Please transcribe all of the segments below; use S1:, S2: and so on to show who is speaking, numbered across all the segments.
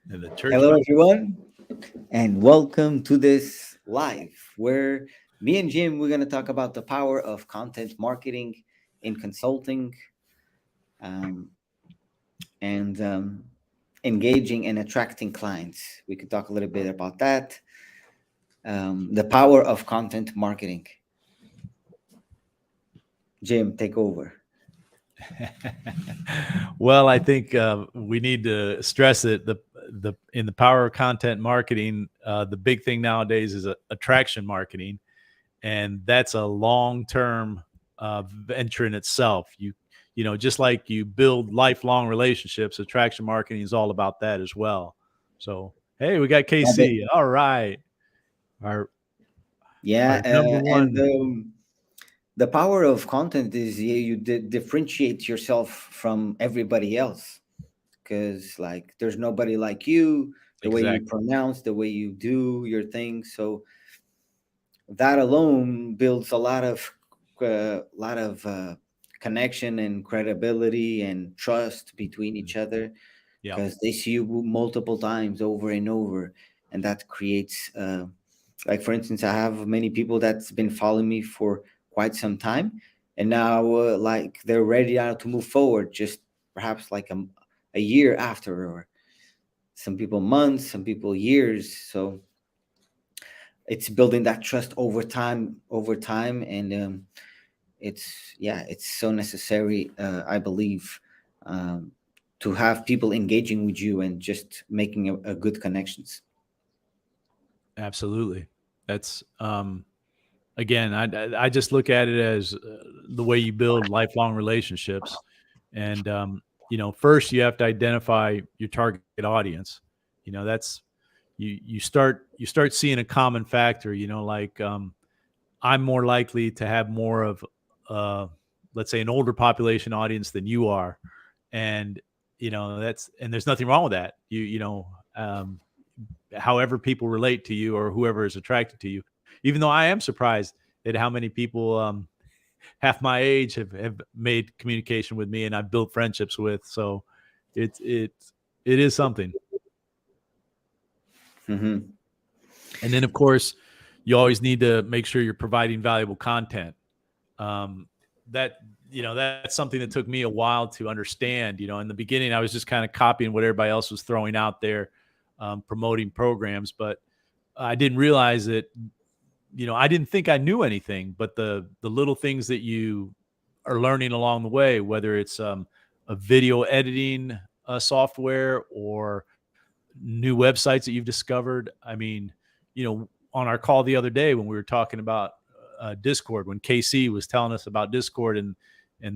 S1: And the church
S2: Hello,
S1: might.
S2: everyone, and welcome to this live where me and Jim we're going to talk about the power of content marketing in consulting um, and engaging and attracting clients. We could talk a little bit about that. The power of content marketing. Jim, take over.
S1: Well, I think we need to stress it. The in the power of content marketing, the big thing nowadays is attraction marketing, and that's a long term venture in itself. You know, just like you build lifelong relationships, attraction marketing is all about that as well. So, hey, we got
S2: Yeah, the,
S1: KC. All right, our
S2: yeah,
S1: our number
S2: and
S1: one.
S2: the power of content is you differentiate yourself from everybody else because like there's nobody like you, the way you
S1: Exactly.
S2: pronounce, the way you do your thing. So that alone builds a lot of connection and credibility and trust between each other
S1: Yep.
S2: because they see you multiple times over and over, and that creates like for instance, I have many people that's been following me for quite some time, and now like they're ready now to move forward just perhaps like a year after, or some people months, some people years. So it's building that trust over time, and it's so necessary, I believe, um, to have people engaging with you and just making a good connections.
S1: Absolutely. That's again, I just look at it as the way you build lifelong relationships, and first you have to identify your target audience. That's you start seeing a common factor. Like I'm more likely to have more of uh, let's say an older population audience than you are, and and there's nothing wrong with that. Um, However people relate to you or whoever is attracted to you. Even though I am surprised at how many people half my age have made communication with me and I've built friendships with. So it is something.
S2: Hmm.
S1: And then of course you always need to make sure you're providing valuable content. Um, that that's something that took me a while to understand. In the beginning I was just kind of copying what everybody else was throwing out there, promoting programs, but I didn't realize that I didn't think I knew anything, but the little things that you are learning along the way, whether it's a video editing software or new websites that you've discovered. I mean, on our call the other day when we were talking about Discord, when KC was telling us about Discord and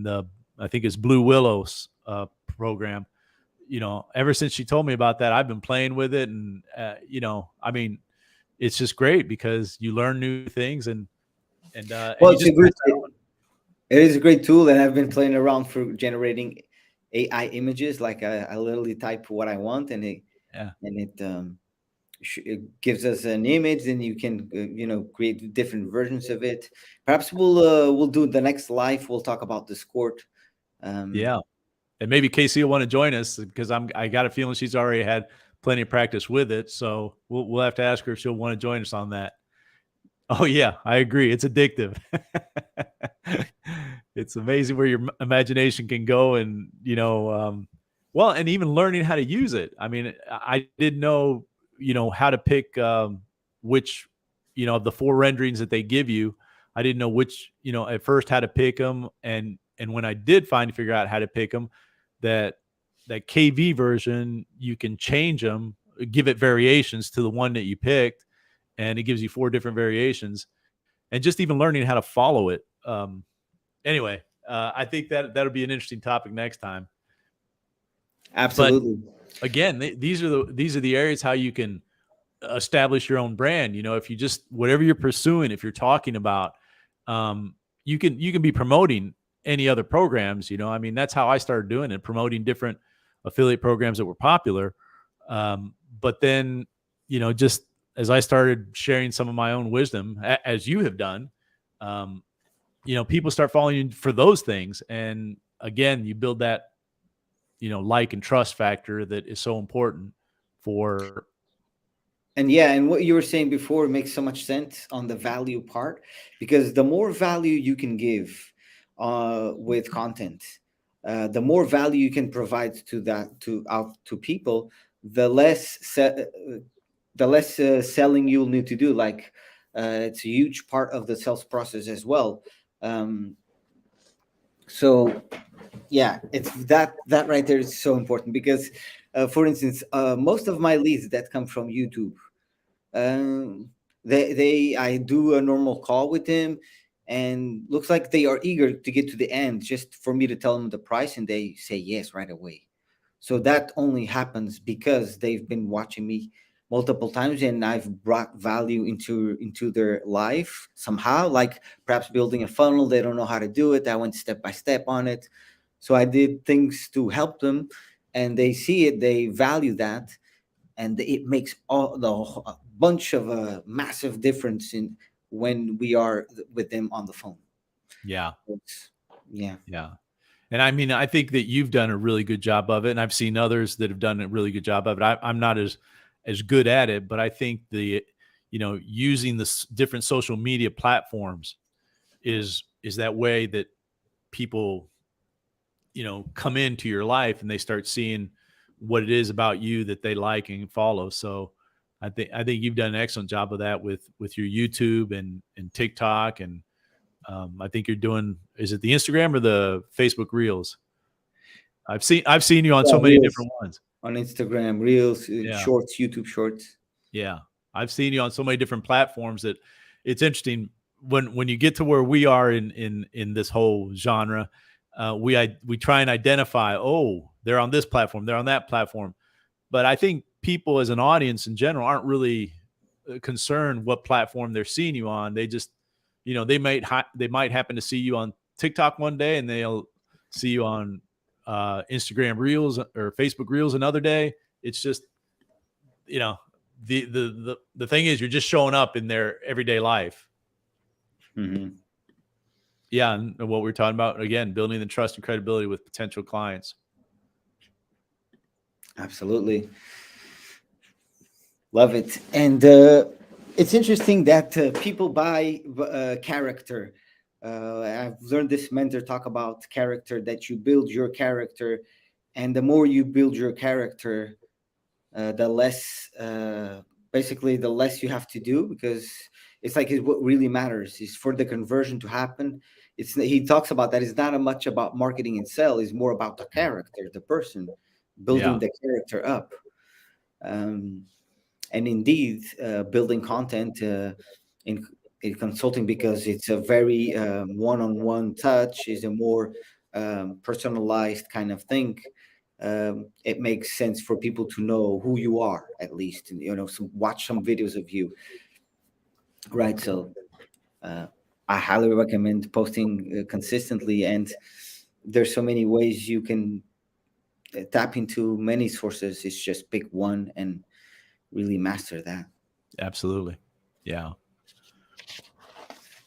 S1: the I think it's Blue Willows program. Ever since she told me about that, I've been playing with it, and I mean, it's just great because you learn new things and
S2: Well,
S1: you just pass that on.
S2: it is a great tool, and I've been playing around for generating AI images. Like I literally type what I want, and
S1: Yeah,
S2: it gives us an image, and you can create different versions of it. Perhaps we'll do the next live. We'll talk about Discord. Um,
S1: yeah, and maybe Casey will want to join us because I got a feeling she's already had plenty of practice with it. So we'll have to ask her if she'll want to join us on that. Oh yeah, I agree. It's addictive. It's amazing where your imagination can go, and well, and even learning how to use it. I mean, I didn't know how to pick which of the four renderings that they give you. I didn't know which at first how to pick them, and when I did finally figure out how to pick them, that that KV version you can change them, give it variations to the one that you picked, and it gives you four different variations, and just even learning how to follow it. Anyway, I think that'll be an interesting topic next time. But
S2: Absolutely.
S1: again, these are the areas how you can establish your own brand. If you just whatever you're pursuing, if you're talking about, you can be promoting any other programs. I mean, that's how I started doing it, promoting different affiliate programs that were popular. But then, just as I started sharing some of my own wisdom, as you have done, um, people start following you for those things, and again, you build that like and trust factor that is so important for.
S2: And yeah, and what you were saying before makes so much sense on the value part, because the more value you can give with content, the more value you can provide to that to out to people, the less selling you'll need to do. Like it's a huge part of the sales process as well. Um, so yeah, it's that right there is so important because, for instance, most of my leads that come from YouTube, um, they I do a normal call with them, and looks like they are eager to get to the end just for me to tell them the price, and they say yes right away. So that only happens because they've been watching me multiple times, and I've brought value into their life somehow, like perhaps building a funnel. They don't know how to do it. I went step by step on it. So I did things to help them, and they see it, they value that, and it makes all the a bunch of a massive difference in when we are with them on the phone.
S1: Yeah.
S2: Yeah.
S1: Yeah. And I mean, I think that you've done a really good job of it, and I've seen others that have done a really good job of it. I'm not as good at it, but I think using the different social media platforms is that way that people, come into your life and they start seeing what it is about you that they like and follow. So I think you've done an excellent job of that with your YouTube and TikTok, and I think you're doing, is it the Instagram or the Facebook Reels? I've seen you on so many
S2: Reels
S1: different ones.
S2: on Instagram, Reels,
S1: Yeah.
S2: Shorts, YouTube Shorts.
S1: Yeah. I've seen you on so many different platforms that it's interesting when you get to where we are in this whole genre. We try and identify, oh, they're on this platform, they're on that platform. But I think people as an audience in general aren't really concerned what platform they're seeing you on. They just, they might happen to see you on TikTok one day, and they'll see you on Instagram Reels or Facebook Reels another day. It's just, the thing is, you're just showing up in their everyday life.
S2: Mm-hmm.
S1: Yeah, and what we're talking about again, building the trust and credibility with potential clients.
S2: Absolutely. Love it. And it's interesting that people buy character. I've learned this mentor talk about character, that you build your character. And the more you build your character, the less, basically, the less you have to do, because it's like what really matters is for the conversion to happen. He talks about that. It's not much about marketing and sell. It's more about the character, the person, building the character up. And indeed, building content in consulting, because it's a very one-on-one touch, is a more personalized kind of thing. It makes sense for people to know who you are, at least, watch some videos of you, right? So I highly recommend posting consistently, and there's so many ways you can tap into many sources. It's just pick one and really master that.
S1: Absolutely. Yeah.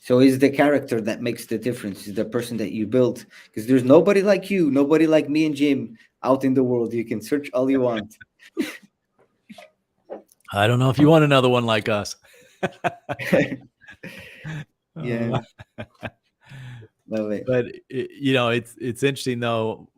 S2: So it's the character that makes the difference. It's the person that you build, because there's nobody like you, nobody like me and Jim out in the world. You can search all you want.
S1: I don't know if you want another one like us.
S2: Yeah. Love it.
S1: But it's interesting though.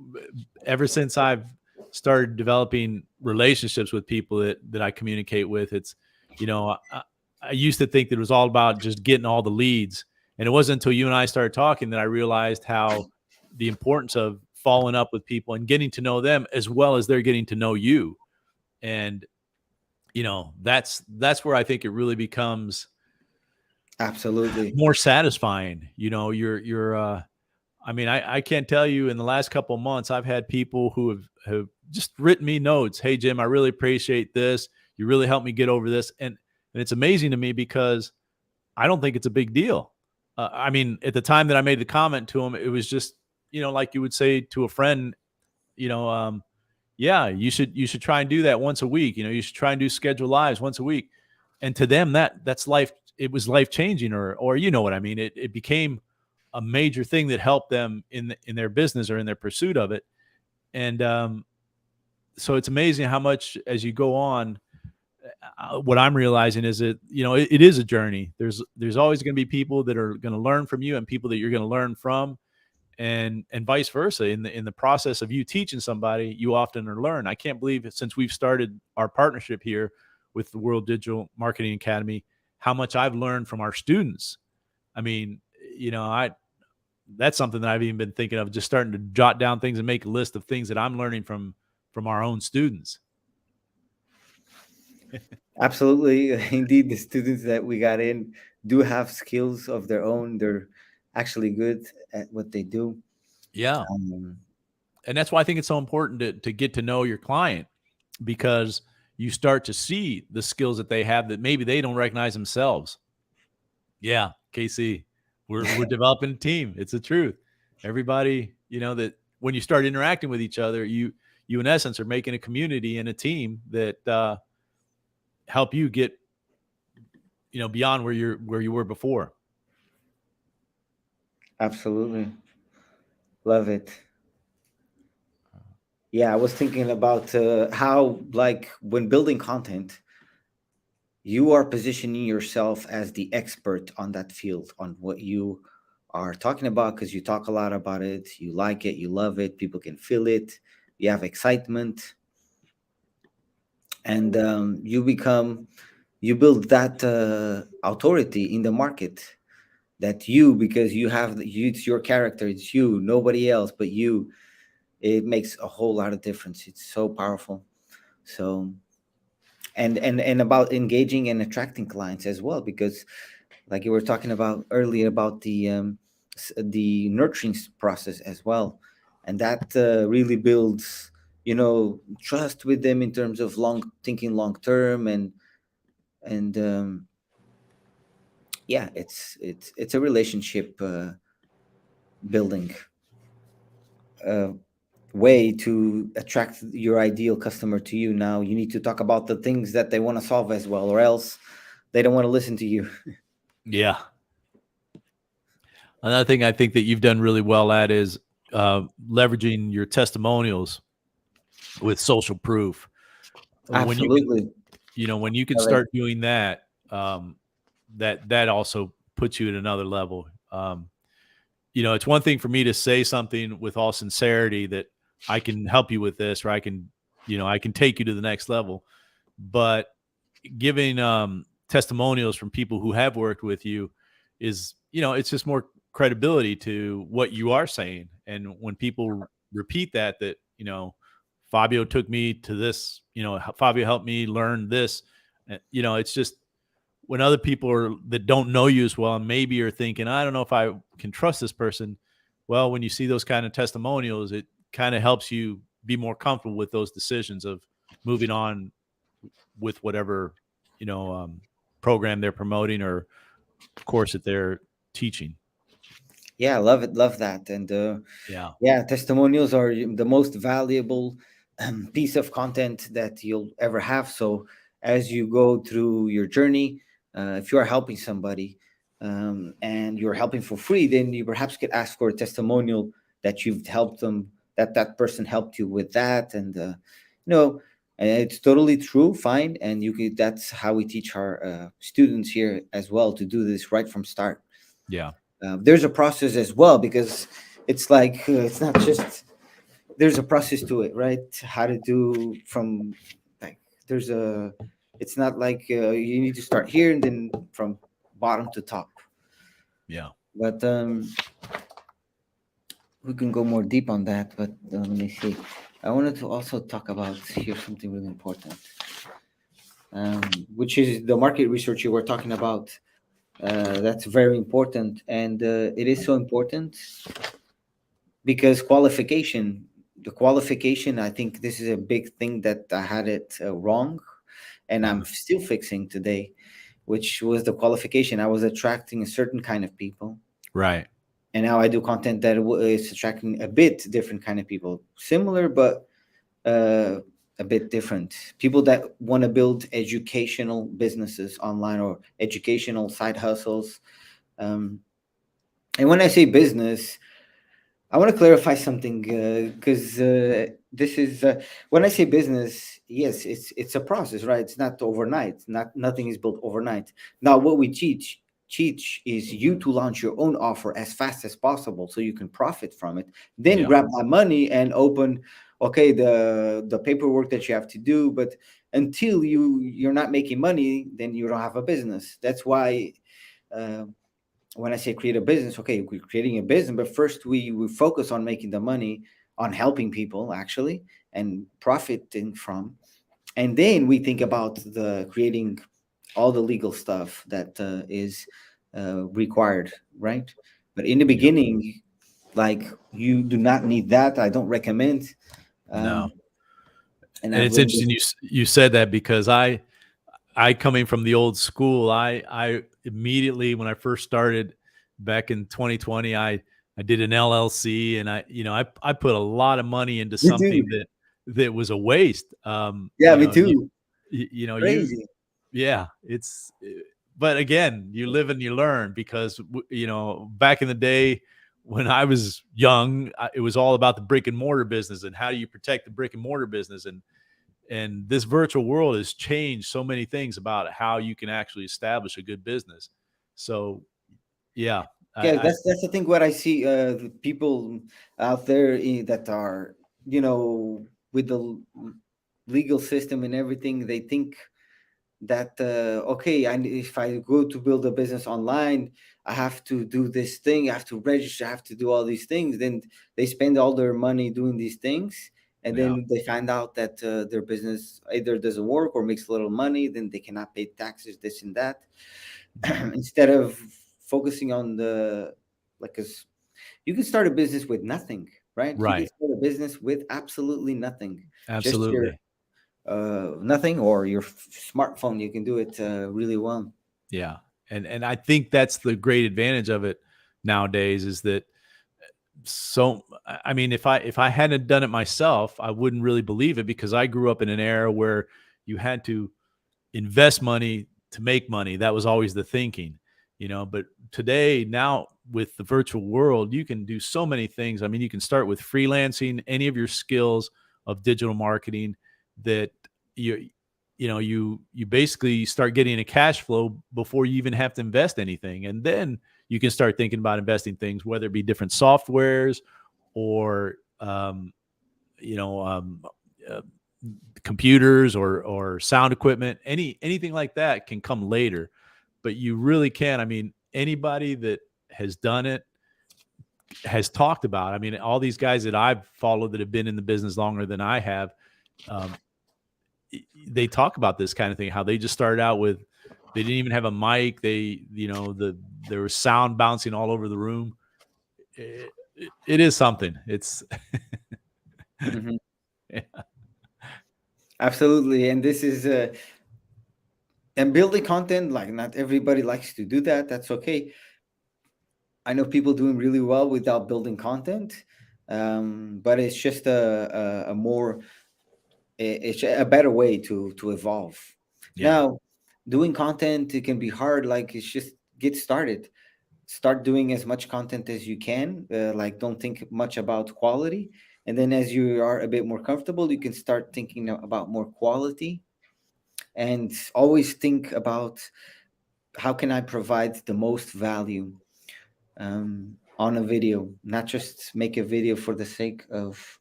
S1: Ever since I've started developing relationships with people that I communicate with, it's, I used to think that it was all about just getting all the leads. And it wasn't until you and I started talking that I realized how the importance of following up with people and getting to know them as well as they're getting to know you. And, that's where I think it really becomes
S2: absolutely
S1: more satisfying. I mean, I can't tell you, in the last couple of months, I've had people who have just written me notes. Hey, Jim, I really appreciate this. You really helped me get over this. And it's amazing to me because I don't think it's a big deal. I mean, at the time that I made the comment to him, it was just, like you would say to a friend, yeah, you should try and do that once a week. You should try and do schedule lives once a week. And to them, that's life. It was life changing, or you know what I mean? It became a major thing that helped them in their business or in their pursuit of it. And so it's amazing how much as you go on, what I'm realizing is that, it is a journey. There's always going to be people that are going to learn from you and people that you're going to learn from, and vice versa. In the process of you teaching somebody, you often learn. I can't believe it, since we've started our partnership here with the World Digital Marketing Academy, how much I've learned from our students. I mean, I that's something that I've even been thinking of, just starting to jot down things and make a list of things that I'm learning from our own students.
S2: Absolutely. Indeed, the students that we got in do have skills of their own. They're actually good at what they do.
S1: Yeah.
S2: Um,
S1: And that's why I think it's so important to get to know your client, because you start to see the skills that they have that maybe they don't recognize themselves. Yeah, KC, we're developing a team. It's the truth. Everybody, that when you start interacting with each other, you in essence are making a community and a team that help you get beyond where you were before.
S2: Absolutely. Love it. Yeah, I was thinking about how, like, when building content, you are positioning yourself as the expert on that field, on what you are talking about, because you talk a lot about it, you like it, you love it, people can feel it, you have excitement, and you build that authority in the market, that you, because it's your character, it's you, nobody else but you. It makes a whole lot of difference. It's so powerful. So, and about engaging and attracting clients as well, because like you were talking about earlier about the nurturing process as well, and that really builds, trust with them in terms of long term, and yeah, it's a relationship building uh, way to attract your ideal customer to you. Now you need to talk about the things that they want to solve as well, or else they don't want to listen to you.
S1: Yeah. Another thing I think that you've done really well at is leveraging your testimonials with social proof. When you can,
S2: Absolutely.
S1: when you can
S2: Love it.
S1: start doing that, that also puts you at another level. It's one thing for me to say something with all sincerity that I can help you with this, or I can take you to the next level. But giving testimonials from people who have worked with you is, it's just more credibility to what you are saying. And when people repeat that, Fabio took me to this, Fabio helped me learn this, it's just, when other people that don't know you as well and maybe are thinking, I don't know if I can trust this person. Well, when you see those kind of testimonials, it kind of helps you be more comfortable with those decisions of moving on with whatever, you know, um, program they're promoting or course that they're teaching.
S2: Yeah, I love it. Love that. And
S1: Yeah.
S2: yeah, testimonials are the most valuable piece of content that you'll ever have. So as you go through your journey, if you are helping somebody and you're helping for free, then you perhaps could ask for a testimonial that you've helped them, that person helped you with that. And, and it's totally true. Fine. And you could, that's how we teach our students here as well, to do this right from start.
S1: Yeah.
S2: There's a process as well, because it's like it's not just, there's a process to it, right? How to do from, like, there's a, it's not like you need to start here and then from bottom to top.
S1: Yeah.
S2: But we can go more deep on that. But let me see. I wanted to also talk about here something really important, which is the market research you were talking about. That's very important, and it is so important because the qualification, I think this is a big thing that I had it wrong, and I'm still fixing today, which was the qualification. I was attracting a certain kind of people,
S1: Right.
S2: and now I do content that is attracting a bit different kind of people, similar but uh, a bit different. People that want to build educational businesses online, or educational side hustles. um, and when I say business, I want to clarify something because this is when I say business. Yes, it's a process, right? It's not overnight. Nothing is built overnight. Now, what we teach is you to launch your own offer as fast as possible, so you can profit from it. Then
S1: Yeah.
S2: grab that money and open. Okay, the paperwork that you have to do, but until you're not making money, then you don't have a business. That's why. Uh, when I say create a business, okay, we're creating a business, but first we focus on making the money, on helping people actually, and profiting from, and then we think about the creating all the legal stuff that is required, right? But in the
S1: Yeah.
S2: beginning, like you do not need that. I don't recommend.
S1: No.
S2: Um, and
S1: And
S2: I've
S1: it's
S2: learned
S1: interesting
S2: this.
S1: you said that because I coming from the old school, I immediately when I first started back in 2020, I did an LLC and I put a lot of money into
S2: Me too.
S1: something that was a waste.
S2: Yeah, me too.
S1: You know,
S2: Crazy.
S1: yeah, but again, you live and you learn because back in the day when I was young, it was all about the brick and mortar business and how do you protect the brick and mortar business and this virtual world has changed so many things about how you can actually establish a good business. So yeah,
S2: Yeah,
S1: I
S2: that's the thing. What I see, the people out there that are, with the legal system and everything, they think that okay, and if I go to build a business online, I have to do this thing, I have to register, I have to do all these things. Then they spend all their money doing these things, and
S1: yeah,
S2: then they find out that their business either doesn't work or makes little money. Then they cannot pay taxes, this and that. Instead of focusing on the like, cause you can start a business with nothing, right? You can
S1: right,
S2: start a business with absolutely nothing, just your
S1: absolutely,
S2: nothing or your smartphone. You can do it really well.
S1: yeah, and I think that's the great advantage of it nowadays is that I mean if I hadn't done it myself, I wouldn't really believe it because I grew up in an era where you had to invest money to make money. That was always the thinking, but today, now with the virtual world, you can do so many things. I mean, you can start with freelancing any of your skills of digital marketing that you you basically start getting a cash flow before you even have to invest anything. And then you can start thinking about investing things, whether it be different softwares or you know, uh, computers or sound equipment, anything like that can come later. But you really can. I mean, anybody that has done it has talked about. I mean, all these guys that I've followed that have been in the business longer than I have, um, they talk about this kind of thing. How they just started out with they didn't even have a mic. There was sound bouncing all over the room. It is something. It's
S2: Mhm. Absolutely. And this is and building content, like not everybody likes to do that. That's okay. I know people doing really well without building content, but it's just a more it's a better way to evolve.
S1: yeah,
S2: Now, doing content, it can be hard. Like, it's just get started. Start doing as much content as you can. Like, don't think much about quality, and then as you are a bit more comfortable, you can start thinking about more quality, and always think about how can I provide the most value on a video, not just make a video for the sake of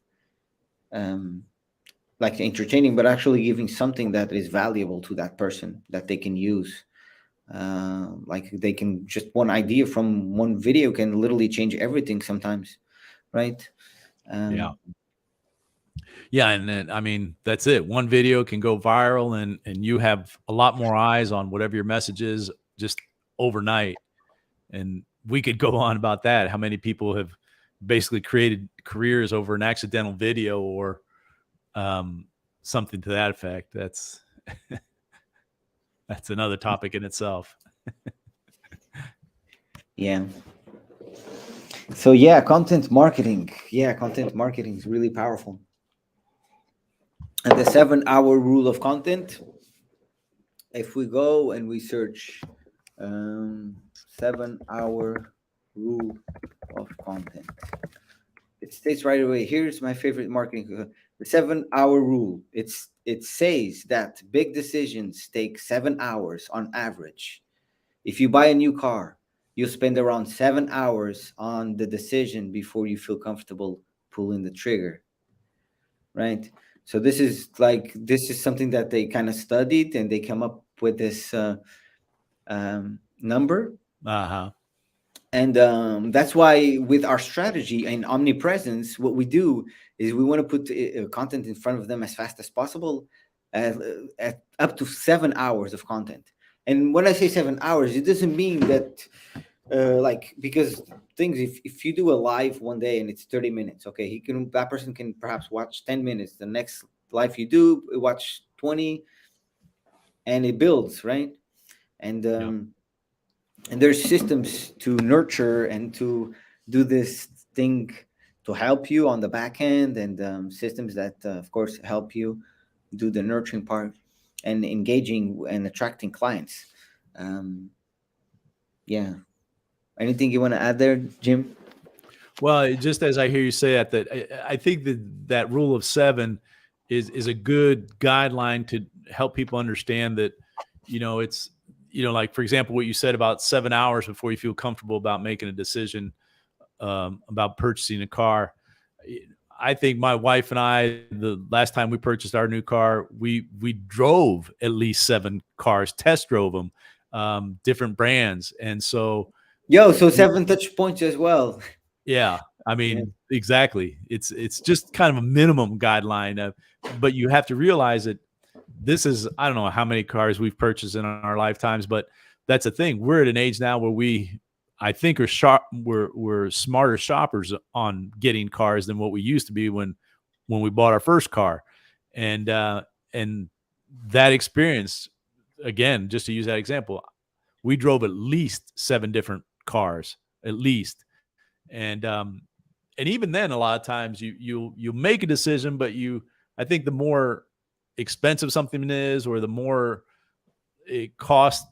S2: um, like entertaining, but actually giving something that is valuable to that person that they can use. Like, they can just one idea from one video can literally change everything sometimes, right?
S1: yeah.
S2: Um,
S1: Yeah, and then I mean, that's it. One video can go viral and you have a lot more eyes on whatever your message is just overnight. And we could go on about that. How many people have basically created careers over an accidental video or um, something to that effect. That's another topic in itself.
S2: yeah. So yeah, content marketing. Yeah, content marketing is really powerful. And the 7 hour rule of content, if we go and we search 7 hour rule of content, it states right away. Here's my favorite marketing: the 7 hour rule. It says that big decisions take 7 hours on average. If you buy a new car, you'll spend around 7 hours on the decision before you feel comfortable pulling the trigger, right? So this is something that they kind of studied, and they come up with this number.
S1: Uh-huh.
S2: And that's why with our strategy and omnipresence, what we do is we want to put content in front of them as fast as possible, at up to 7 hours of content. And when I say 7 hours, it doesn't mean that like, because things, if you do a live one day and it's 30 minutes, okay, that person can perhaps watch 10 minutes. The next live you do, watch 20, and it builds, right? And
S1: Yep.
S2: and there's systems to nurture and to do this thing to help you on the back end, and systems that of course help you do the nurturing part and engaging and attracting clients. um, yeah, anything you want to add there, Jim?
S1: Well, just as I hear you say that I think that rule of 7 is a good guideline to help people understand that, it's, like, for example, what you said about 7 hours before you feel comfortable about making a decision about purchasing a car. I think my wife and I, the last time we purchased our new car, we drove at least 7 cars, test drove them, different brands, and so
S2: Yo, so 7 touch points as well.
S1: yeah, I
S2: Yeah.
S1: mean, exactly. It's just kind of a minimum guideline, but you have to realize that this is, I don't know how many cars we've purchased in our lifetimes, but that's the thing. We're at an age now where I think, are sharp. We're smarter shoppers on getting cars than what we used to be when we bought our first car, and that experience, again, just to use that example, we drove at least 7 different cars, at least. And even then, a lot of times you make a decision, but I think the more expensive something is, or the more it costs,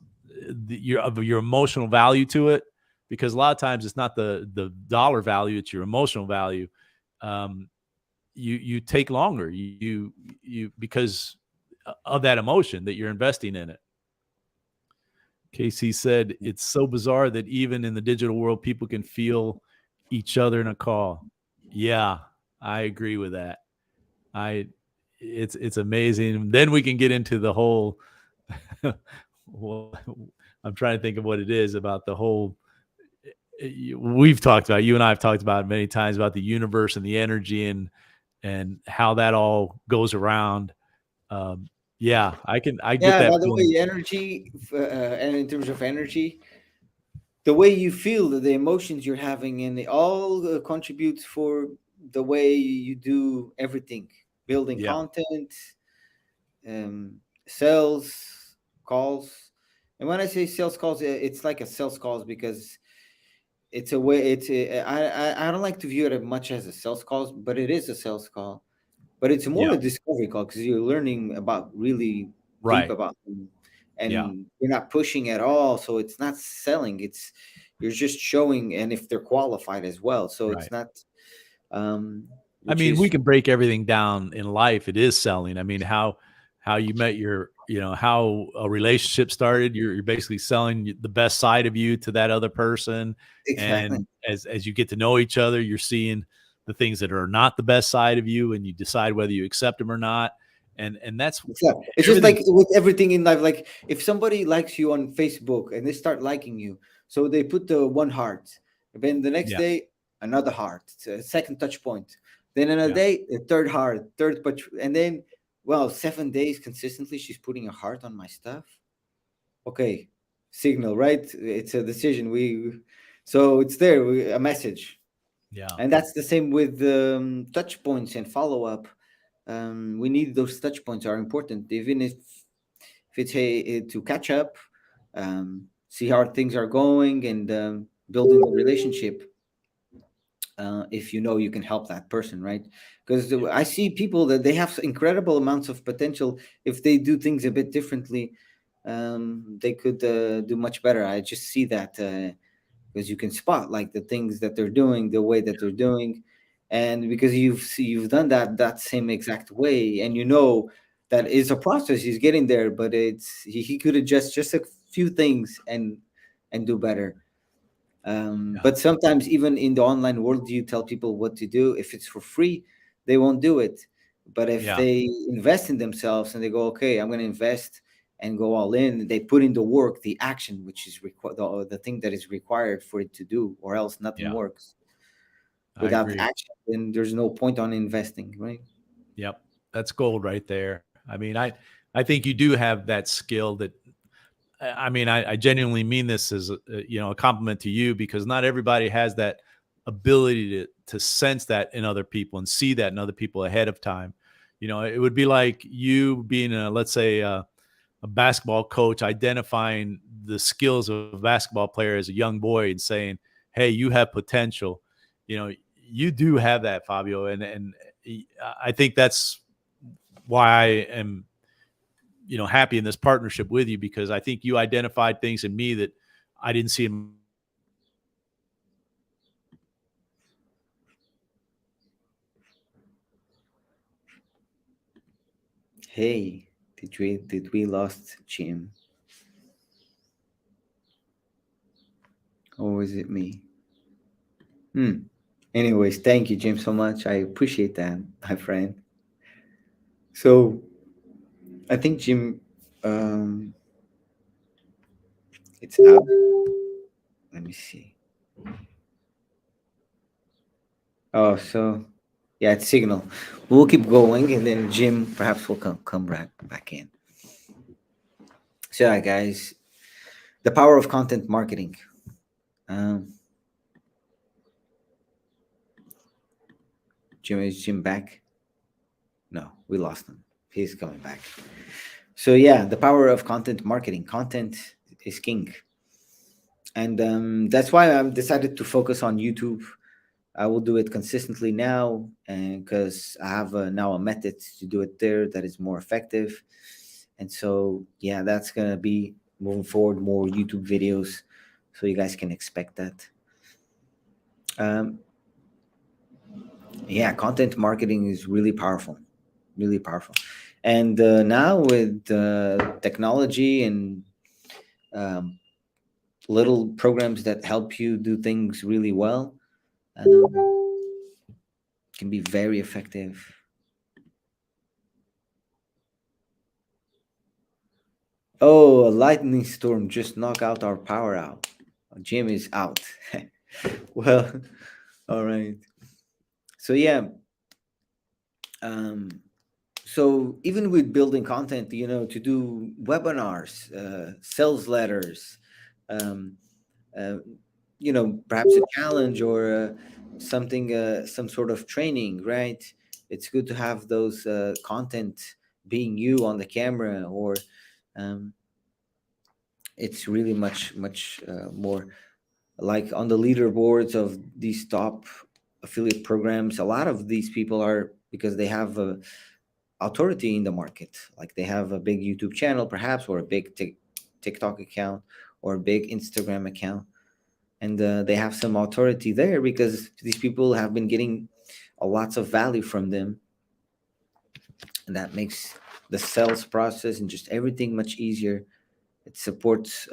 S1: your emotional value to it, because a lot of times it's not the dollar value, it's your emotional value. um you take longer, because of that emotion that you're investing in it. Casey said, it's so bizarre that even in the digital world, people can feel each other in a call. Yeah, I agree with that. I It's amazing. Then we can get into the whole well, I'm trying to think of what it is about the whole, we've talked about, you and I have talked about it many times, about the universe and the energy, and how that all goes around. Yeah, I get
S2: Yeah,
S1: that
S2: by the
S1: feeling.
S2: way, energy, and in terms of energy, the way you feel, the emotions you're having, and it all contributes for the way you do everything: building
S1: Yeah,
S2: content, sales calls. And when I say sales calls, it's like a sales calls, because it's a way. I don't like to view it as much as a sales calls, but it is a sales call. But it's more
S1: yeah,
S2: a discovery call, because you're learning about really deep
S1: right,
S2: about them,
S1: yeah.
S2: and you're not pushing at all. So it's not selling. It's You're just showing, and if they're qualified as well. So it's
S1: Right.
S2: not, um,
S1: I
S2: which
S1: mean, we
S2: is
S1: can break everything down in life. It is selling. I mean, how you met your, how a relationship started. You're basically selling the best side of you to that other person,
S2: exactly.
S1: and as you get to know each other, you're seeing the things that are not the best side of you, and you decide whether you accept them or not. And that's
S2: It's just
S1: everything.
S2: like with everything in life. Like if somebody likes you on Facebook and they start liking you, so they put the one heart, then the next
S1: Yeah,
S2: day another heart, a second touch point, then another
S1: yeah,
S2: day a third heart, third touch, and then, well, 7 days consistently she's putting a heart on my stuff. Okay, signal, right? It's a decision. So it's there, a message.
S1: yeah.
S2: And that's the same with touch points and follow up. We need those touch points are important, even if it's to catch up, see how things are going, and building the relationship. If you know you can help that person, right? Because
S1: Yeah.
S2: I see people that they have incredible amounts of potential. If they do things a bit differently, they could do much better. I just see that, because you can spot like the things that they're doing, the way that they're doing, and because you've done that same exact way, and you know that it's a process. He's getting there, but he could adjust just a few things and do better.
S1: Yeah.
S2: But sometimes even in the online world, you tell people what to do. If it's for free, they won't do it. But if
S1: Yeah.
S2: they invest in themselves and they go, okay, I'm going to invest and go all in, they put in the work, the action, which is the thing that is required for it to do, or else nothing
S1: Yeah.
S2: works.
S1: I
S2: Without
S1: agree.
S2: action, then there's no point on investing, right?
S1: Yep. That's gold right there. I mean, I think you do have that skill that I mean, I genuinely mean this as a compliment to you, because not everybody has that ability to sense that in other people and see that in other people ahead of time. It would be like you being let's say a basketball coach, identifying the skills of a basketball player as a young boy and saying, "Hey, you have potential." You do have that, Fabio, and I think that's why I am happy in this partnership with you, because I think you identified things in me that I didn't see in.
S2: Hey, did we lost Jim, or was it me? Anyways, thank you, Jim, so much. I appreciate that, my friend. So I think Jim, um, it's out. Let me see. Oh, so yeah, it's signal. We'll keep going, and then Jim perhaps will come back in. So yeah, guys, the power of content marketing. Um, is Jim back? No, we lost him. He's coming back. So yeah, the power of content marketing. Content is king, and that's why I've decided to focus on YouTube. I will do it consistently now, and because I have now a method to do it there that is more effective. And so, yeah, that's gonna be moving forward more YouTube videos, so you guys can expect that. Um, yeah, content marketing is really powerful. And now with technology and um, little programs that help you do things really well, can be very effective. Oh, a lightning storm just knocked out our power out. Jim is out. Well, all right. So yeah, um, so even with building content, to do webinars, sales letters, um, uh, perhaps a challenge or something, some sort of training, right? It's good to have those content being you on the camera, or um, it's really much more like on the leaderboards of these top affiliate programs. A lot of these people are because they have authority in the market, like they have a big YouTube channel perhaps, or a big TikTok account, or a big Instagram account, and they have some authority there because these people have been getting a lots of value from them, and that makes the sales process and just everything much easier. It supports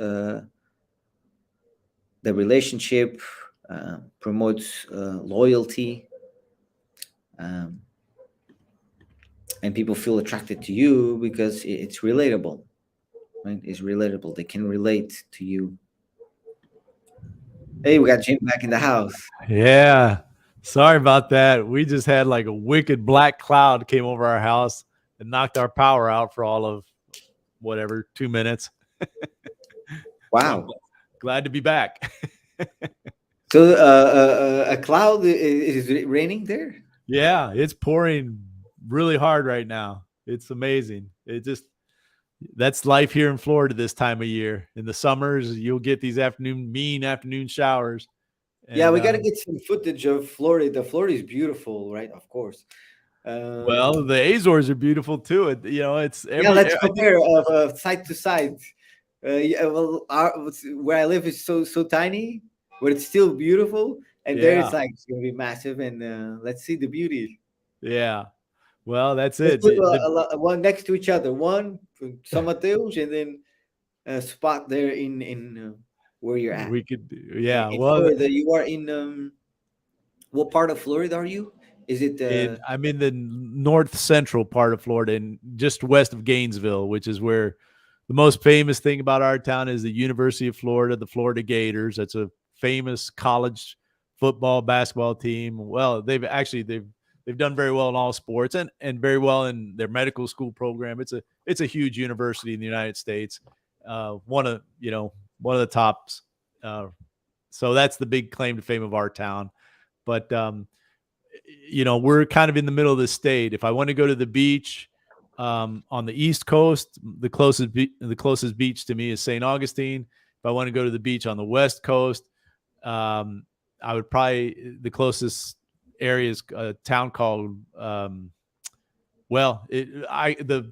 S2: the relationship, promotes loyalty, um, and people feel attracted to you because it's relatable, right? It's relatable. They can relate to you. Hey, we got Jim back in the house.
S1: Yeah. Sorry about that. We just had like a wicked black cloud came over our house and knocked our power out for all of whatever 2 minutes. So I'm
S2: Wow.
S1: glad to be back.
S2: So a cloud is it raining there?
S1: Yeah, it's pouring really hard right now. It's amazing. That's life here in Florida this time of year. In the summers, you'll get these mean afternoon showers.
S2: Yeah,
S1: And
S2: we got to get some footage of Florida. Florida is beautiful, right? Of course.
S1: well, the Azores are beautiful too. It's
S2: Yeah,
S1: every
S2: let's
S1: I think.
S2: compare side to side. Yeah, well, where I live is so tiny, but it's still beautiful. And there
S1: Yeah.
S2: it's like it's gonna be massive, and let's see the beauty.
S1: Yeah. Well, that's
S2: Let's
S1: it.
S2: put one next to each other, one from São Mateus, and then a spot there in where you're at.
S1: We could, yeah.
S2: In
S1: Well,
S2: Florida, you are in what part of Florida are you? Is it
S1: I'm in the north central part of Florida, and just west of Gainesville, which is where the most famous thing about our town is the University of Florida, the Florida Gators. That's a famous college football, basketball team. Well, they've done very well in all sports, and very well in their medical school program. It's a huge university in the United States. One of the tops. So that's the big claim to fame of our town. But we're kind of in the middle of the state. If I want to go to the beach on the East Coast, the closest beach to me is St. Augustine. If I want to go to the beach on the West Coast, I would probably, the closest area is a town called the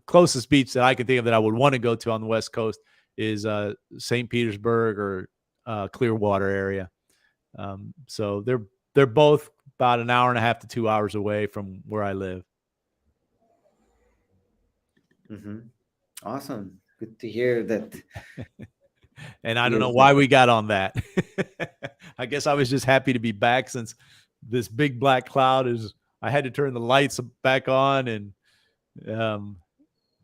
S1: closest beach that I can think of that I would want to go to on the West Coast is St. Petersburg or Clearwater area. So they're both about an hour and a half to 2 hours away from where I live.
S2: Awesome. Good to hear that.
S1: And I don't know why we got on that. I guess I was just happy to be back, since this big black cloud I had to turn the lights back on, and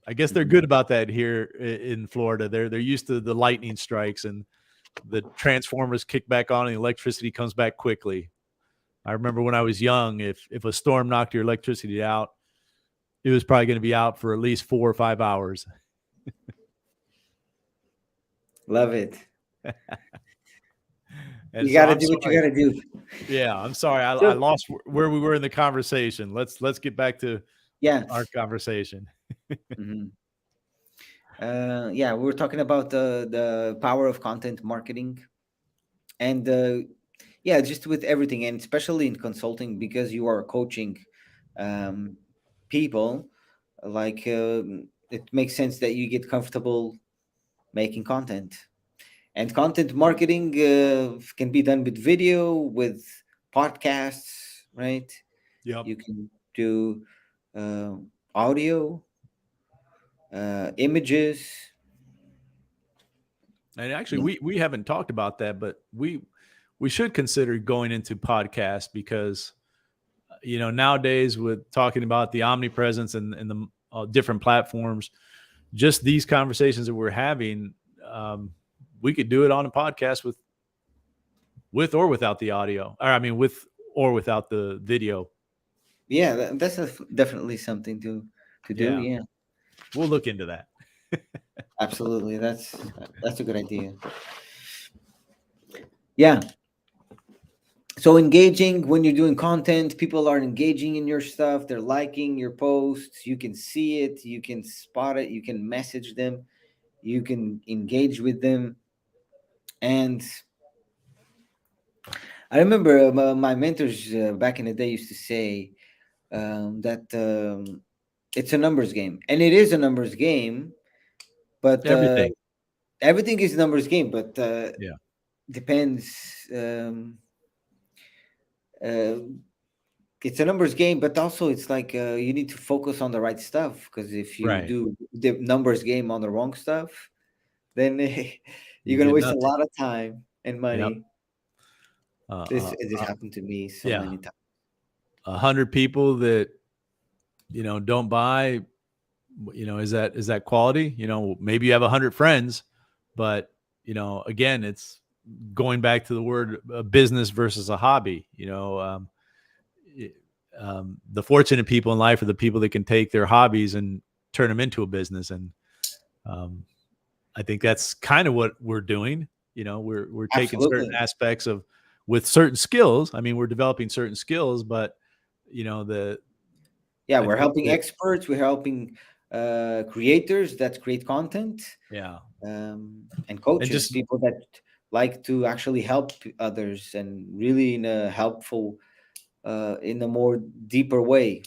S1: I guess they're good about that here in Florida. They're used to the lightning strikes, and the transformers kick back on and the electricity comes back quickly. I remember when I was young, if a storm knocked your electricity out, it was probably going to be out for at least 4 or 5 hours.
S2: Love it.
S1: You
S2: got to do what you got to do.
S1: Yeah, I'm sorry. I lost where we were in the conversation. Let's get back to our conversation.
S2: We were talking about the power of content marketing, and just with everything, and especially in consulting, because you are coaching people. Like it makes sense that you get comfortable making content, and content marketing can be done with video, with podcasts, right?
S1: Yep.
S2: You can do audio, images.
S1: And actually, we haven't talked about that, but we should consider going into podcasts, because nowadays, with talking about the omnipresence and the different platforms, just these conversations that we're having, we could do it on a podcast with or without the audio, or I mean, with or without the video.
S2: Yeah, that's definitely something to do. Yeah,
S1: we'll look into that.
S2: Absolutely, that's a good idea. Yeah. So engaging, when you're doing content, people are engaging in your stuff. They're liking your posts. You can see it. You can spot it. You can message them. You can engage with them. And I remember my mentors back in the day used to say that it's a numbers game, and it is a numbers game. But everything is a numbers game. But depends. It's a numbers game, but also it's like you need to focus on the right stuff, because if you do the numbers game on the wrong stuff, then you're gonna waste a lot of time and money. Yep. This happened to me so many times.
S1: 100 people that don't buy, is that quality? Maybe you have 100 friends, but again, it's going back to the word business versus a hobby. The fortunate people in life are the people that can take their hobbies and turn them into a business. And I think that's kind of what we're doing. We're taking certain aspects with certain skills. I mean, we're developing certain skills, but we're
S2: helping experts. We're helping creators that create content. And coaches, and just people that like to actually help others, and really in a helpful, in a more deeper way,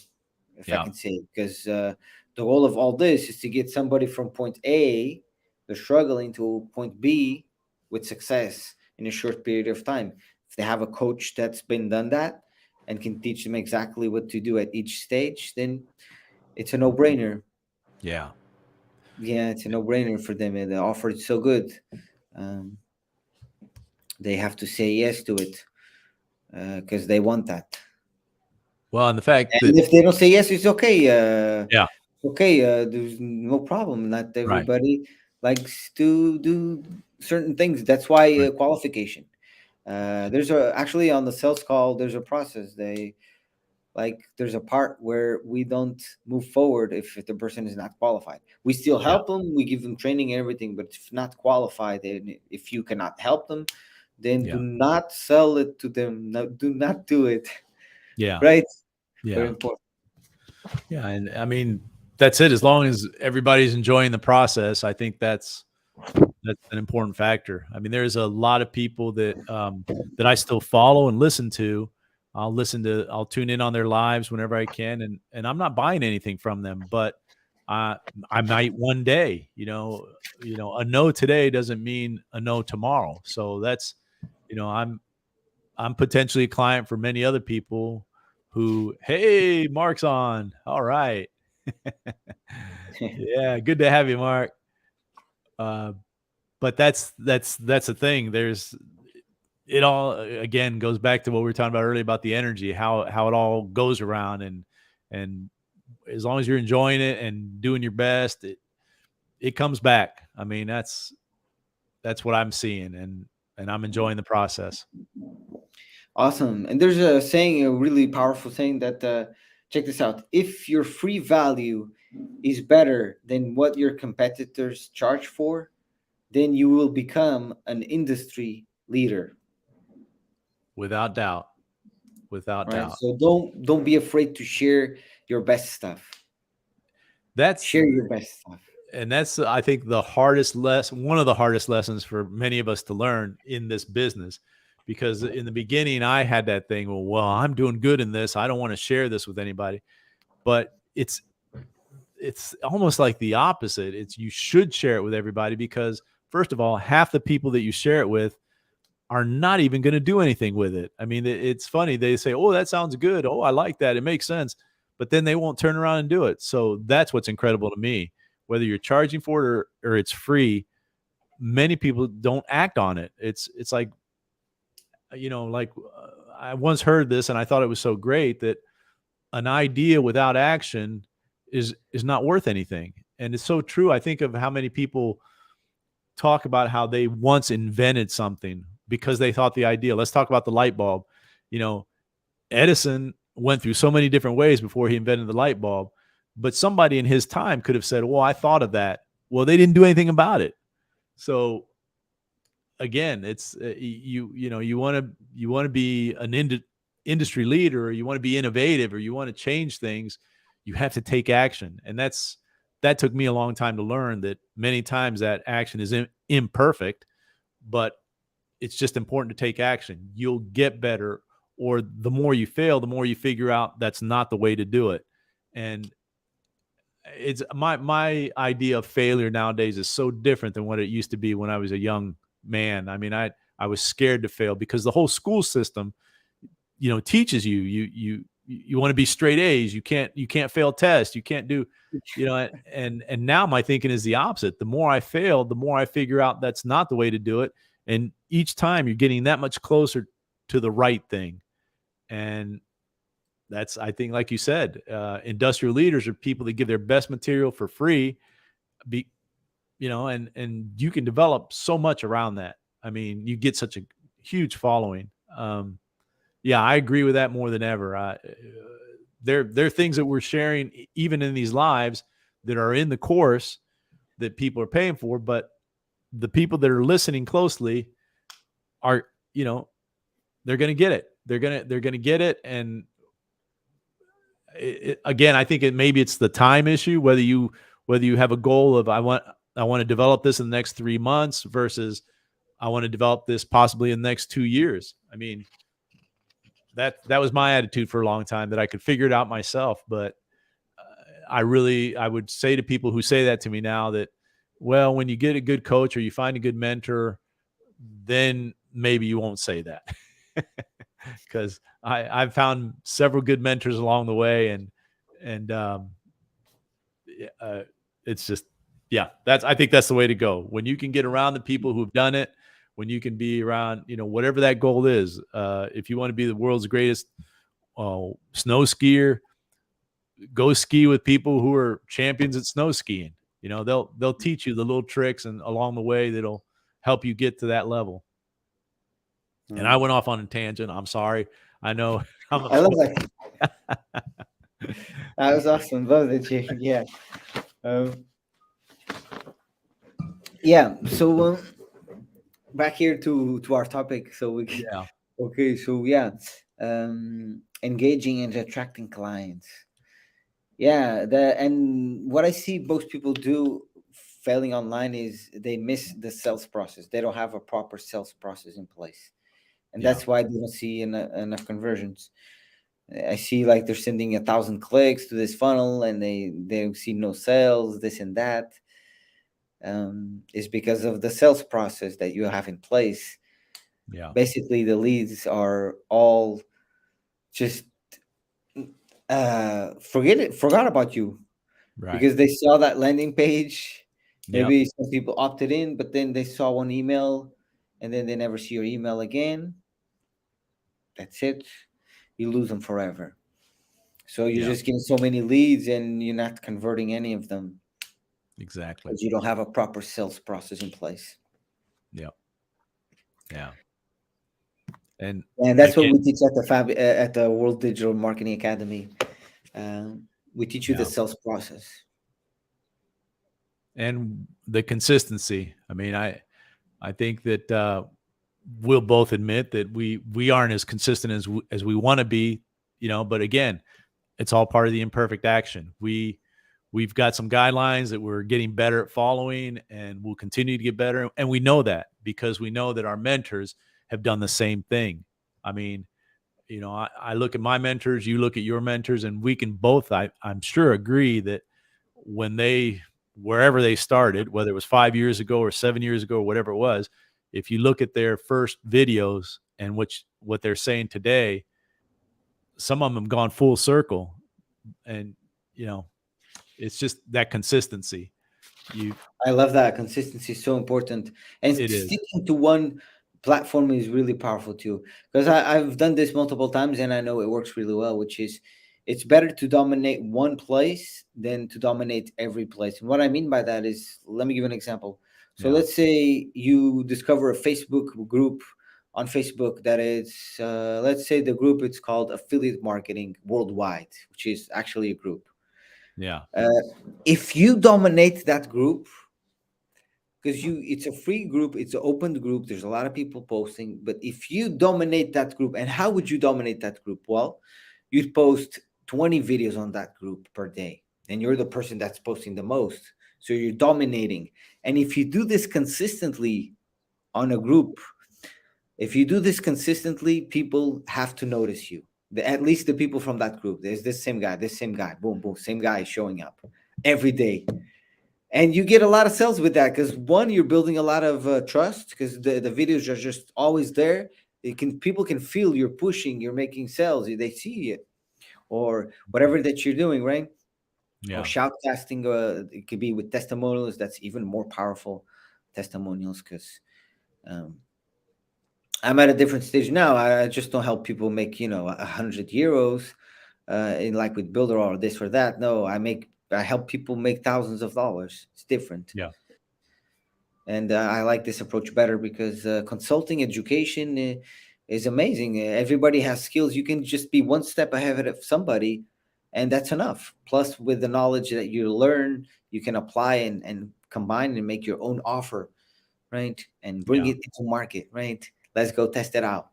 S2: if I can say, because the goal of all this is to get somebody from point A, they're struggling, to point B with success in a short period of time, if they have a coach that's been done that and can teach them exactly what to do at each stage, then it's a no-brainer.
S1: Yeah.
S2: Yeah, it's a no-brainer for them, and the offer is so good. Um, they have to say yes to it because they want that.
S1: Well, and the fact
S2: And
S1: that,
S2: if they don't say yes, it's okay.
S1: yeah,
S2: Okay, there's no problem. Not
S1: right,
S2: everybody likes to do certain things. That's why
S1: right.
S2: qualification. There's a actually on the sales call. There's a process. There's a part where we don't move forward if the person is not qualified. We still
S1: Yeah.
S2: help them. We give them training and everything. But if not qualified, and if you cannot help them, then do
S1: Yeah.
S2: not sell it to them. No, do not do it.
S1: Yeah.
S2: Right? Very
S1: Yeah.
S2: important.
S1: Yeah. And I mean, that's it. As long as everybody's enjoying the process, I think that's an important factor. I mean, there's a lot of people that I still follow and listen to. I'll tune in on their lives whenever I can, and I'm not buying anything from them, but uh, I might one day. A no today doesn't mean a no tomorrow. So that's, I'm potentially a client for many other people who, hey, Mark's on. All right. Yeah, good to have you, Mark. Uh, but that's the thing. It all again goes back to what we were talking about earlier about the energy, how it all goes around, and as long as you're enjoying it and doing your best, it comes back. I mean, that's what I'm seeing, and I'm enjoying the process.
S2: Awesome. And there's a saying, a really powerful saying that check this out. If your free value is better than what your competitors charge for, then you will become an industry leader.
S1: Without doubt. Without
S2: Right.
S1: doubt.
S2: So don't be afraid to share your best stuff.
S1: That's
S2: Share your best stuff.
S1: and that's I think the hardest lesson, one of the hardest lessons for many of us to learn in this business, because in the beginning I had that thing, well, I'm doing good in this, I don't want to share this with anybody. But it's almost like the opposite. It's you should share it with everybody, because first of all, half the people that you share it with are not even going to do anything with it. I mean, it's funny. They say, "Oh, that sounds good. Oh, I like that. It makes sense." But then they won't turn around and do it. So that's what's incredible to me. Whether you're charging for it or it's free, many people don't act on it. It's like, I once heard this and I thought it was so great that an idea without action is not worth anything. And it's so true. I think of how many people talk about how they once invented something because they thought the idea. Let's talk about the light bulb. You know, Edison went through so many different ways before he invented the light bulb, but somebody in his time could have said, "Well, I thought of that." Well, they didn't do anything about it. So again, it's you want to be an industry leader, or you want to be innovative, or you want to change things. You have to take action, and that took me a long time to learn that many times that action is imperfect, but it's just important to take action. You'll get better, or the more you fail, the more you figure out that's not the way to do it. And it's my idea of failure nowadays is so different than what it used to be when I was a young man. I mean, I was scared to fail because the whole school system, teaches you want to be straight A's. You can't fail tests. You can't do, and now my thinking is the opposite. The more I fail, the more I figure out that's not the way to do it. And each time you're getting that much closer to the right thing. And that's, I think, like you said, industrial leaders are people that give their best material for free, be, and you can develop so much around that. I mean, you get such a huge following. Yeah, I agree with that more than ever. There are things that we're sharing even in these lives that are in the course that people are paying for, but the people that are listening closely are, they're going to get it. They're going to get it. And again, I think maybe it's the time issue, whether you have a goal of I want to develop this in the next 3 months versus I want to develop this possibly in the next 2 years. I mean, that was my attitude for a long time, that I could figure it out myself. But I would say to people who say that to me now that, well, when you get a good coach or you find a good mentor, then maybe you won't say that. because I've found several good mentors along the way, and uh, it's just, yeah, I think that's the way to go. When you can get around the people who've done it, when you can be around, whatever that goal is. If you want to be the world's greatest snow skier, go ski with people who are champions at snow skiing. They'll teach you the little tricks and along the way that'll help you get to that level. And I went off on a tangent. I'm sorry. I know.
S2: I love that. That was awesome. Love that, you. Yeah. Um, yeah. So back here to our topic. So we
S1: Yeah.
S2: okay. So yeah, engaging and attracting clients. Yeah. And what I see most people do failing online is they miss the sales process. They don't have a proper sales process in place, and
S1: Yeah.
S2: that's why they don't see enough conversions. I see like they're sending 1,000 clicks to this funnel and they see no sales, this and that. Is because of the sales process that you have in place.
S1: Yeah.
S2: Basically, the leads are all just forgot about you
S1: Right.
S2: because they saw that landing page.
S1: Yep.
S2: Maybe some people opted in, but then they saw one email and then they never see your email again. That's it. You lose them forever. So you're
S1: Yeah.
S2: just getting so many leads and you're not converting any of them
S1: Exactly.
S2: because you don't have a proper sales process in place.
S1: Yeah. Yeah. And
S2: And that's what
S1: again,
S2: we teach at at the World Digital Marketing Academy. We teach you the
S1: yeah.
S2: sales process.
S1: And the consistency. I mean, I think that we'll both admit that we aren't as consistent as we want to be, but again, it's all part of the imperfect action. We've got some guidelines that we're getting better at following, and we'll continue to get better. And we know that because we know that our mentors have done the same thing. I mean, I look at my mentors, you look at your mentors, and we can both, I'm sure, agree that when wherever they started, whether it was 5 years ago or 7 years ago or whatever it was, if you look at their first videos and what they're saying today, some of them have gone full circle. And, it's just that consistency.
S2: I love that. Consistency is so important. And
S1: It is.
S2: sticking to one platform is really powerful too. Because I've done this multiple times and I know it works really well, which is it's better to dominate one place than to dominate every place. And what I mean by that is, let me give an example. So
S1: Yeah.
S2: let's say you discover a Facebook group on Facebook that is, let's say the group it's called Affiliate Marketing Worldwide, which is actually a group.
S1: Yeah.
S2: If you dominate that group, because it's a free group, it's an open group, there's a lot of people posting, but if you dominate that group, and how would you dominate that group? Well, you'd post 20 videos on that group per day, and you're the person that's posting the most, so you're dominating. And if you do this consistently on a group, if you do this consistently, people have to notice you. At least the people from that group, there's this same guy, boom boom, same guy is showing up every day, and you get a lot of sales with that because one, you're building a lot of trust because the videos are just always there. People can feel you're pushing, you're making sales, they see it, or whatever that you're doing, right? Or
S1: Yeah.
S2: shoutcasting, it could be with testimonials. That's even more powerful, testimonials, because um, I'm at a different stage now. I just don't help people make 100 euros in like with Builder or this or that. No, I help people make thousands of dollars. It's different.
S1: Yeah.
S2: And I like this approach better because consulting education is amazing. Everybody has skills. You can just be one step ahead of somebody, and that's enough. Plus, with the knowledge that you learn, you can apply and combine and make your own offer, right? And bring
S1: Yeah.
S2: it into market, right? Let's go test it out.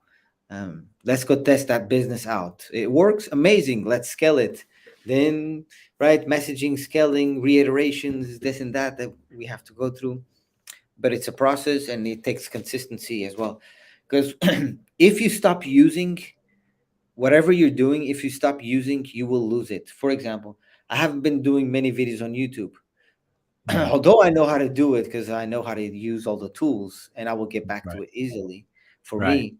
S2: Let's go test that business out. It works, amazing. Let's scale it. Then, right, messaging, scaling, reiterations, this and that we have to go through, but it's a process and it takes consistency as well. Because if you stop using whatever you're doing, if you stop using, you will lose it. For example, I haven't been doing many videos on YouTube.
S1: Yeah.
S2: Although I know how to do it because I know how to use all the tools and I will get back to
S1: Right.
S2: it easily. For
S1: Right.
S2: me,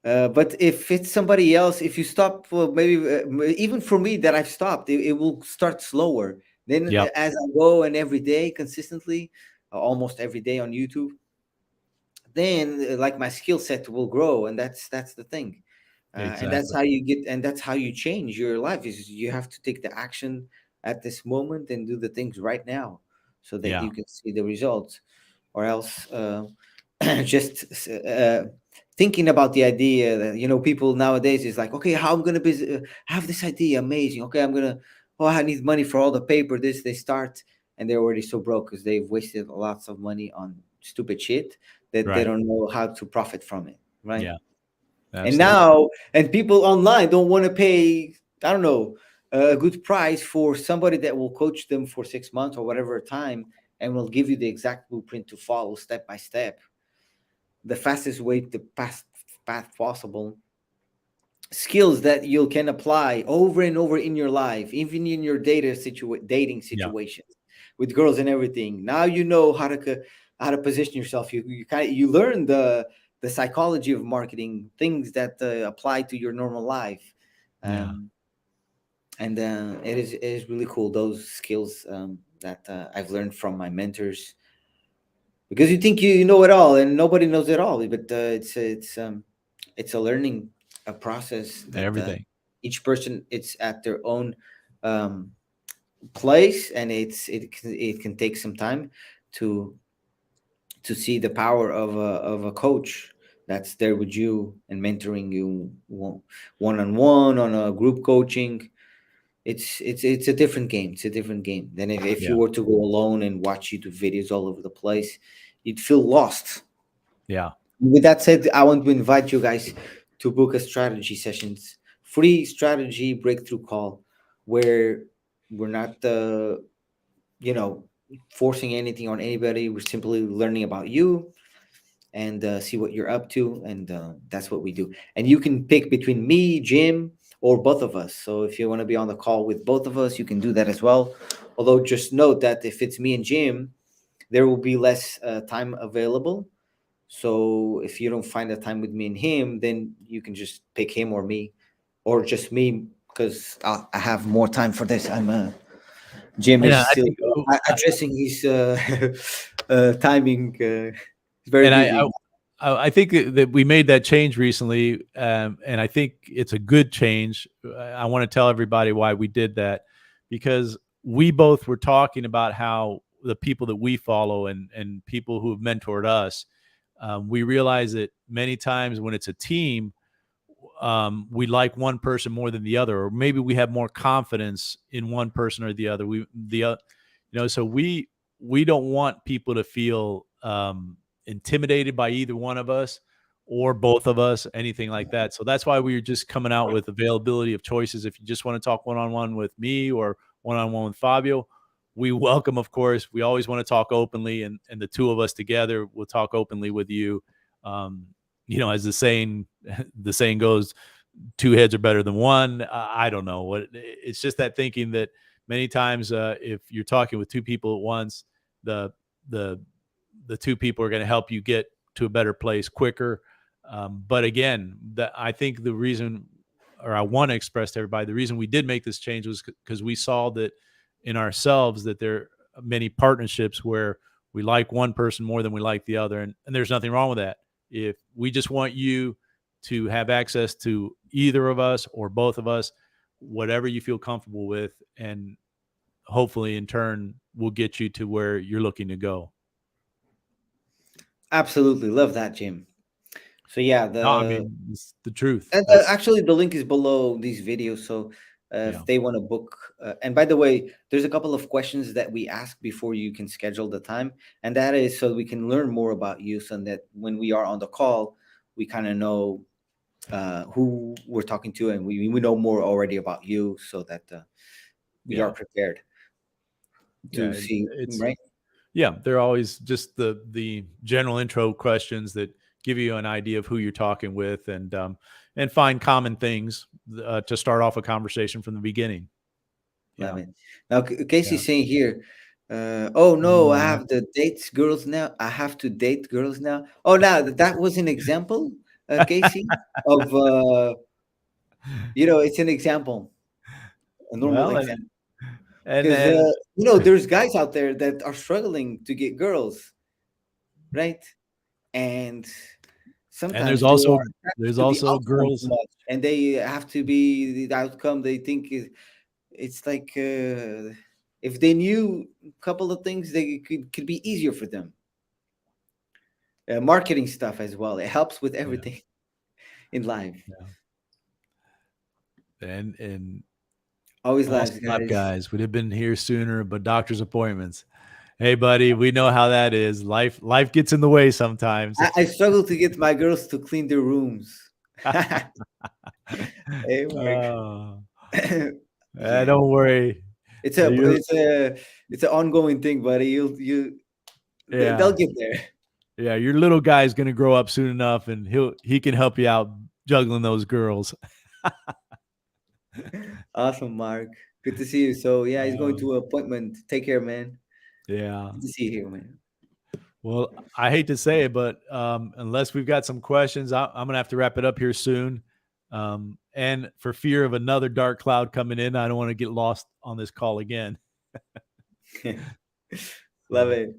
S2: But if it's somebody else, if you stop, maybe even for me that I've stopped, it will start slower. Then
S1: Yep.
S2: as I go and every day consistently, almost every day on YouTube, then like my skill set will grow, and that's the thing. And that's
S1: Exactly.
S2: how you get, and that's how you change your life. Is you have to take the action at this moment and do the things right now, so that
S1: Yeah.
S2: you can see the results. Or else just thinking about the idea that, people nowadays is like, okay, how I'm gonna be have this idea, amazing, okay, I'm gonna, oh, I need money for all the paper, this, they start, and they're already so broke because they've wasted lots of money on stupid shit that they
S1: Right.
S2: don't know how to profit from it, right?
S1: Yeah.
S2: And
S1: Absolutely.
S2: now, and people online don't want to pay, I don't know, a good price for somebody that will coach them for 6 months or whatever time, and will give you the exact blueprint to follow step by step, the fastest way, the fast path possible, skills that you can apply over and over in your life, even in your dating
S1: Yeah.
S2: situations with girls and everything. Now you know how to position yourself. You learn the psychology of marketing, things that apply to your normal life.
S1: Yeah.
S2: um, and it is really cool, those skills that I've learned from my mentors, because you think you know it all, and nobody knows it all, but it's a learning a process that
S1: Everything.
S2: each person, it's at their own um, place, and it can take some time to see the power of a coach that's there with you and mentoring you one on one, on a group coaching. It's a different game. It's a different game than if you
S1: Yeah.
S2: were to go alone and watch YouTube videos all over the place. You'd feel lost.
S1: Yeah.
S2: With that said, I want to invite you guys to book a strategy sessions, free strategy breakthrough call, where we're not you know forcing anything on anybody. We're simply learning about you and see what you're up to, and that's what we do. And you can pick between me, Jim, or both of us. So if you want to be on the call with both of us, you can do that as well. Although just note that if it's me and Jim, there will be less time available. So if you don't find a time with me and him, then you can just pick him or me, or just me, because I have more time for this. Jim
S1: And
S2: is
S1: I
S2: still
S1: think,
S2: addressing his timing. He's very
S1: and
S2: busy.
S1: I think that we made that change recently, and I think it's a good change. I want to tell everybody why we did that, because we both were talking about how the people that we follow and people who have mentored us, we realize that many times when it's a team, we like one person more than the other, or maybe we have more confidence in one person or the other. So we don't want people to feel intimidated by either one of us or both of us, anything like that. So that's why we are just coming out with availability of choices. If you just want to talk one on one with me or one on one with Fabio, we welcome, of course. We always want to talk openly, and the two of us together will talk openly with you. Um, as the saying goes, two heads are better than one. I don't know what it's just that thinking that many times if you're talking with two people at once, the the the two people are going to help you get to a better place quicker. But again, I think the reason, or I want to express to everybody, the reason we did make this change was because we saw that in ourselves that there are many partnerships where we like one person more than we like the other, and there's nothing wrong with that. If we just want you to have access to either of us or both of us, whatever you feel comfortable with, and hopefully in turn will get you to where you're looking to go.
S2: Absolutely love that, Jim. So yeah,
S1: No, I mean, it's the truth.
S2: and
S1: That's
S2: actually the link is below these videos. So
S1: yeah,
S2: if they want to book, and by the way, there's a couple of questions that we ask before you can schedule the time, and that is so we can learn more about you, so that when we are on the call, we kind of know who we're talking to, and we know more already about you, so that we are
S1: yeah,
S2: prepared
S1: yeah.
S2: to see,
S1: It's
S2: right?
S1: yeah. They're always just the general intro questions that give you an idea of who you're talking with, and find common things to start off a conversation from the beginning.
S2: Love
S1: Yeah,
S2: it. Now,
S1: yeah.
S2: Casey's saying here, oh no, I
S1: No,
S2: have to date girls now. I have to date girls now. Oh, now that was an example. Casey, of it's an example, a normal
S1: Well,
S2: example.
S1: and
S2: Because
S1: then
S2: there's guys out there that are struggling to get girls, right? And
S1: and there's
S2: sometimes they
S1: also
S2: are attracted
S1: there's
S2: to the
S1: also
S2: outcome too
S1: girls.
S2: much, and they have to be the outcome they think is. It's like if they knew a couple of things, they could be easier for them. Marketing stuff as well. It helps with
S1: Yeah,
S2: everything in life.
S1: yeah. And
S2: Always lives,
S1: awesome job,
S2: guys.
S1: guys. Would have been here sooner, but doctor's appointments. Hey, buddy, we know how that is. Life gets in the way sometimes.
S2: I struggle to get my girls to clean their rooms. Hey, Mark.
S1: Oh,
S2: Yeah,
S1: don't worry.
S2: it's a
S1: You're,
S2: it's a it's an ongoing thing, buddy. They'll
S1: yeah,
S2: get there.
S1: yeah. Your little guy's gonna grow up soon enough, and he can help you out juggling those girls.
S2: Awesome, Mark. Good to see you. So yeah, he's going
S1: Um,
S2: to an appointment. Take care, man.
S1: yeah.
S2: Good to see you here, man.
S1: Well, I hate to say it, but unless we've got some questions, I'm gonna have to wrap it up here soon. And for fear of another dark cloud coming in, I don't want to get lost on this call again.
S2: Love
S1: So,
S2: it.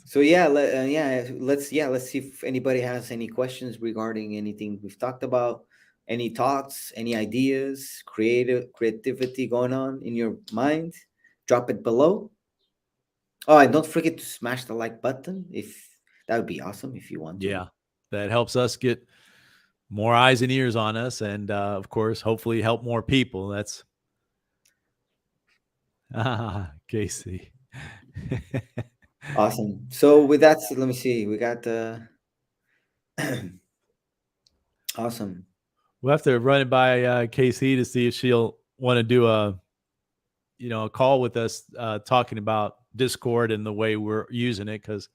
S2: So yeah, let's see if anybody has any questions regarding anything we've talked about, any thoughts, any ideas, creativity going on in your mind. Drop it below. Oh, and don't forget to smash the like button if that would be awesome if you want to.
S1: yeah, that helps us get more eyes and ears on us, and of course, hopefully, help more people. That's Casey.
S2: Awesome. So with that, let me see. We got awesome.
S1: We'll have to run it by Casey to see if she'll want to do a call with us, talking about Discord and the way we're using it. Because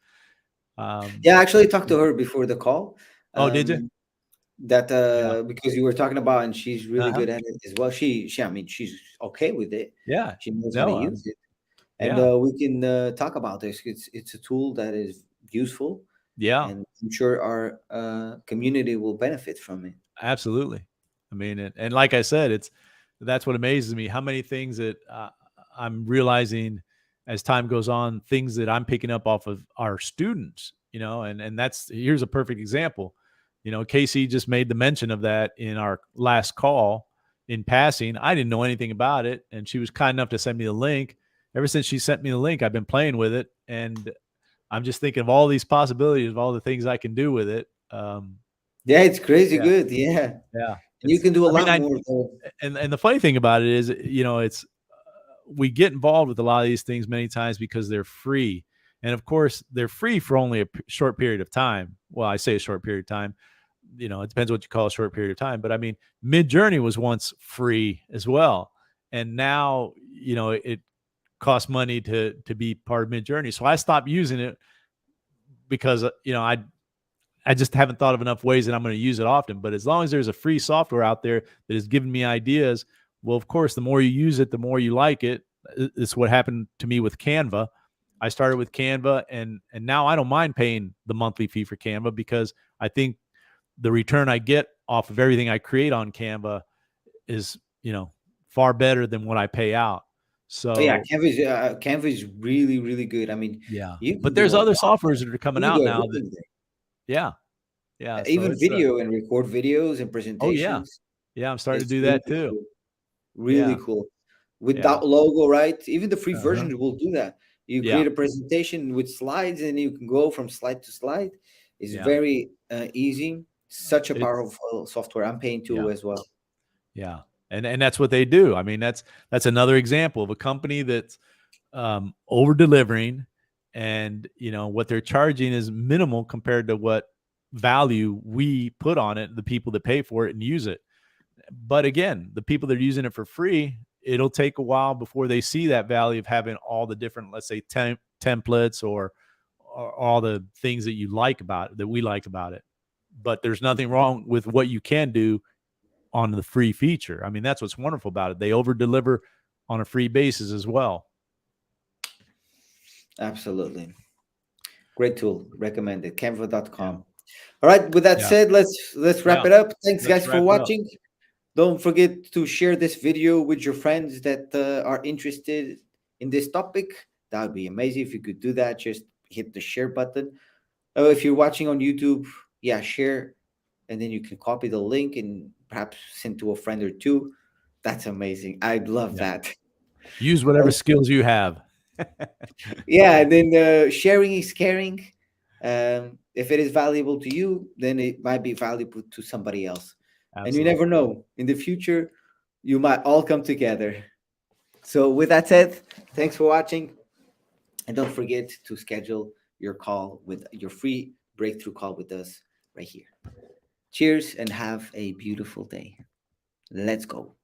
S2: Yeah, I actually talked to her before the call.
S1: oh, did you?
S2: That
S1: Yeah.
S2: because you were talking about, and she's really
S1: Uh-huh.
S2: good at it as well. I mean, she's okay with it.
S1: Yeah.
S2: She knows how to
S1: No.
S2: use it, and
S1: Yeah.
S2: we can talk about this. It's a tool that is useful,
S1: Yeah.
S2: and I'm sure our community will benefit from it.
S1: Absolutely. I mean, and like I said, that's what amazes me. How many things that I'm realizing as time goes on, things that I'm picking up off of our students, and here's a perfect example. Casey just made the mention of that in our last call in passing. I didn't know anything about it, and she was kind enough to send me the link. Ever since she sent me the link, I've been playing with it, and I'm just thinking of all these possibilities of all the things I can do with it.
S2: Yeah, it's crazy
S1: Yeah,
S2: good. Yeah,
S1: yeah.
S2: and you can do a
S1: I mean,
S2: lot more. Though.
S1: and the funny thing about it is, it's we get involved with a lot of these things many times because they're free, and of course they're free for only a short period of time. Well, I say a short period of time. It depends what you call a short period of time. But I mean, Midjourney was once free as well, and now it costs money to be part of Midjourney. So I stopped using it because I just haven't thought of enough ways that I'm going to use it often. But as long as there's a free software out there that is giving me ideas, well, of course, the more you use it, the more you like it. It's what happened to me with Canva. I started with Canva, and now I don't mind paying the monthly fee for Canva because I think the return I get off of everything I create on Canva is, far better than what I pay out.
S2: Oh, yeah,
S1: So
S2: Canva is really really good. I mean,
S1: yeah,
S2: you can
S1: but
S2: do
S1: there's
S2: a
S1: other
S2: lot.
S1: softwares that are coming
S2: You can
S1: out
S2: do
S1: now that,
S2: everything there.
S1: yeah, yeah. So
S2: Even
S1: it's
S2: video and record videos and
S1: oh yeah,
S2: presentations.
S1: yeah. I'm starting to
S2: It's
S1: do
S2: really
S1: that too.
S2: cool. Really
S1: Yeah,
S2: cool.
S1: yeah.
S2: Without logo, right? Even the free
S1: Uh-huh.
S2: version will do that. You
S1: Yeah,
S2: create a presentation with slides and you can go from slide to slide. It's
S1: yeah.
S2: very easy. Such a
S1: It's
S2: powerful software. I'm paying
S1: yeah,
S2: to as well.
S1: yeah. And that's what they do. I mean, that's another example of a company that's over delivering, and what they're charging is minimal compared to what value we put on it, the people that pay for it and use it. But again, the people that are using it for free, it'll take a while before they see that value of having all the different, let's say, templates or all the things that you like about it, that we like about it. But there's nothing wrong with what you can do on the free feature. I mean, that's what's wonderful about it. They over deliver on a free basis as well.
S2: Absolutely. Great tool. Recommended.
S1: Yeah.
S2: Canva.com. All right. With that
S1: Yeah.
S2: said, let's wrap
S1: Yeah.
S2: it up. Thanks,
S1: Let's
S2: guys, for
S1: wrap it up.
S2: watching. Don't forget to share this video with your friends that are interested in this topic. That would be amazing if you could do that. Just hit the share button. If you're watching on YouTube, yeah, share, and then you can copy the link and perhaps send to a friend or two. That's amazing. I'd love
S1: Yeah.
S2: that.
S1: Use whatever skills you have.
S2: Yeah, and then sharing is caring. If it is valuable to you, then it might be valuable to somebody else. And you never
S1: Absolutely.
S2: know. In the future, you might all come together. So, with that said, thanks for watching. And don't forget to schedule your call with your free breakthrough call with us right here. Cheers and have a beautiful day. Let's go.